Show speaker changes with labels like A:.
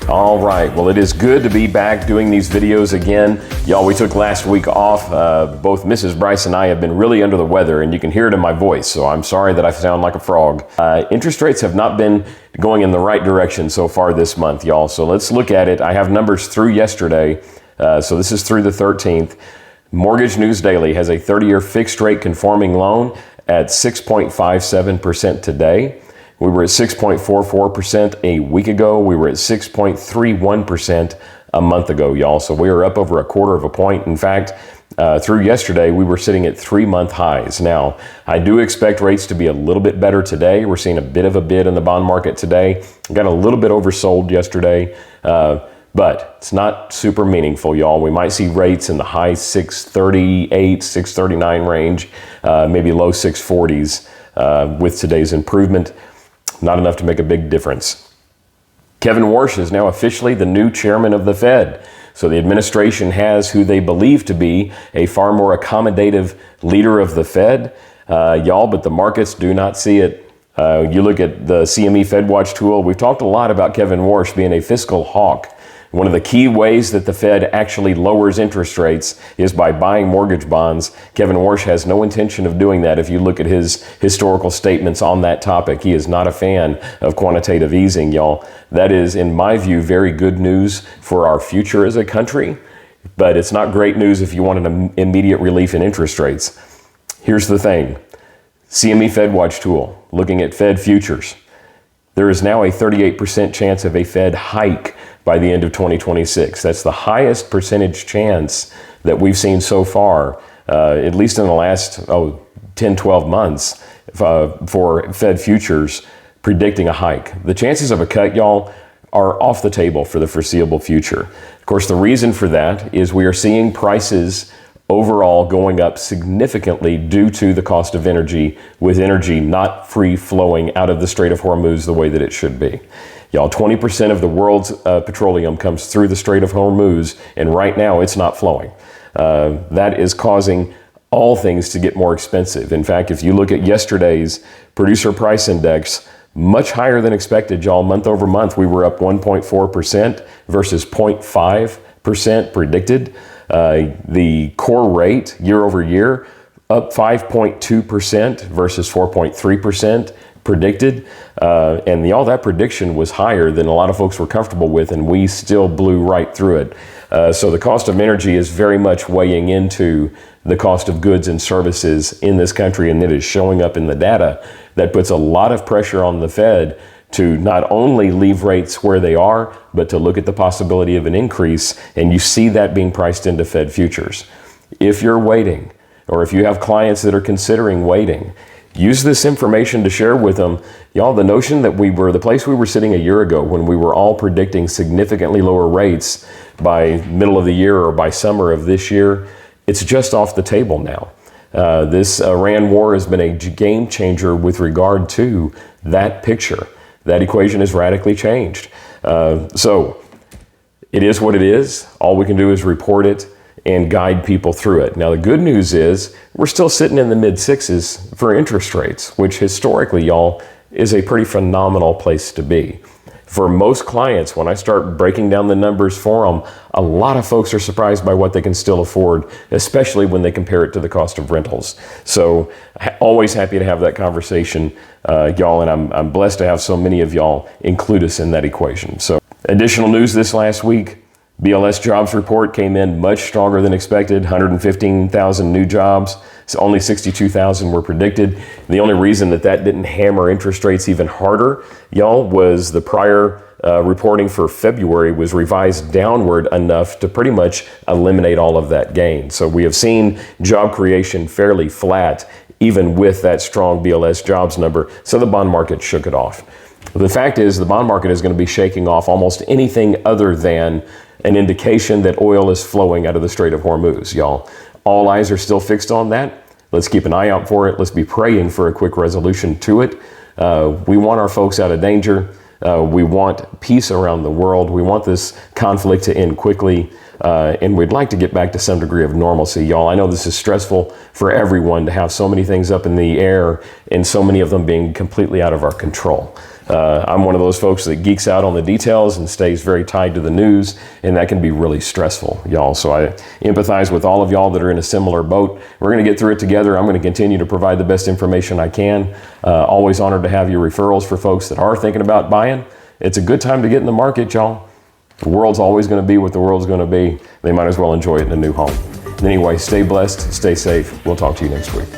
A: All right, well, it is good to be back doing these videos again. Y'all, we took last week off. Both Mrs. Bryce and I have been really under the weather, and you can hear it in my voice, so I'm sorry that I sound like a frog. Interest rates have not been going in the right direction so far this month, y'all, so let's look at it. I have numbers through yesterday, so this is through the 13th. Mortgage News Daily has a 30-year fixed rate conforming loan at 6.57% today. We were at 6.44% a week ago. We were at 6.31% a month ago, y'all. So we are up over a quarter of a point. In fact, through yesterday, we were sitting at 3-month highs. Now, I do expect rates to be a little bit better today. We're seeing a bit of a bid in the bond market today. Got a little bit oversold yesterday, but it's not super meaningful, y'all. We might see rates in the high 638, 639 range, maybe low 640s with today's improvement. Not enough to make a big difference. Kevin Warsh is now officially the new chairman of the Fed. So the administration has who they believe to be a far more accommodative leader of the Fed, y'all, but the markets do not see it. You look at the CME FedWatch tool, we've talked a lot about Kevin Warsh being a fiscal hawk. One of the key ways that the Fed actually lowers interest rates is by buying mortgage bonds. Kevin Warsh has no intention of doing that. If you look at his historical statements on that topic, he is not a fan of quantitative easing, y'all. That is, in my view, very good news for our future as a country, but it's not great news if you want an immediate relief in interest rates. Here's the thing. CME FedWatch tool, looking at Fed futures. There is now a 38% chance of a Fed hike by the end of 2026. That's the highest percentage chance that we've seen so far, at least in the last 10, 12 months for Fed futures predicting a hike. The chances of a cut, y'all, are off the table for the foreseeable future. Of course, the reason for that is we are seeing prices overall going up significantly due to the cost of energy, with energy not free flowing out of the Strait of Hormuz the way that it should be. Y'all, 20% of the world's petroleum comes through the Strait of Hormuz, and right now it's not flowing. That is causing all things to get more expensive. In fact, if you look at yesterday's producer price index, much higher than expected, y'all. Month over month, we were up 1.4% versus 0.5% predicted. The core rate year over year up 5.2% versus 4.3% predicted. And y'all, that prediction was higher than a lot of folks were comfortable with, and we still blew right through it. So the cost of energy is very much weighing into the cost of goods and services in this country, and it is showing up in the data. That puts a lot of pressure on the Fed to not only leave rates where they are, but to look at the possibility of an increase, and you see that being priced into Fed futures. If you're waiting, or if you have clients that are considering waiting, use this information to share with them. Y'all, the notion that we were the place we were sitting a year ago when we were all predicting significantly lower rates by middle of the year or by summer of this year, it's just off the table now. This Iran war has been a game changer with regard to that picture. That equation has radically changed. So it is what it is. All we can do is report it and guide people through it. Now, the good news is we're still sitting in the mid-6s for interest rates, which historically, y'all, is a pretty phenomenal place to be. For most clients, when I start breaking down the numbers for them, a lot of folks are surprised by what they can still afford, especially when they compare it to the cost of rentals. So always happy to have that conversation, y'all, and I'm blessed to have so many of y'all include us in that equation. So additional news this last week, BLS jobs report came in much stronger than expected, 115,000 new jobs. So only 62,000 were predicted. The only reason that didn't hammer interest rates even harder, y'all, was the prior reporting for February was revised downward enough to pretty much eliminate all of that gain. So we have seen job creation fairly flat, even with that strong BLS jobs number. So the bond market shook it off. The fact is the bond market is going to be shaking off almost anything other than an indication that oil is flowing out of the Strait of Hormuz, y'all. All eyes are still fixed on that. Let's keep an eye out for it. Let's be praying for a quick resolution to it. We want our folks out of danger. We want peace around the world. We want this conflict to end quickly. And we'd like to get back to some degree of normalcy, y'all. I know this is stressful for everyone to have so many things up in the air and so many of them being completely out of our control. I'm one of those folks that geeks out on the details and stays very tied to the news, and that can be really stressful, y'all. So I empathize with all of y'all that are in a similar boat. We're going to get through it together. I'm going to continue to provide the best information I can. Always honored to have your referrals for folks that are thinking about buying. It's a good time to get in the market, y'all. The world's always going to be what the world's going to be. They might as well enjoy it in a new home. Anyway, stay blessed, stay safe. We'll talk to you next week.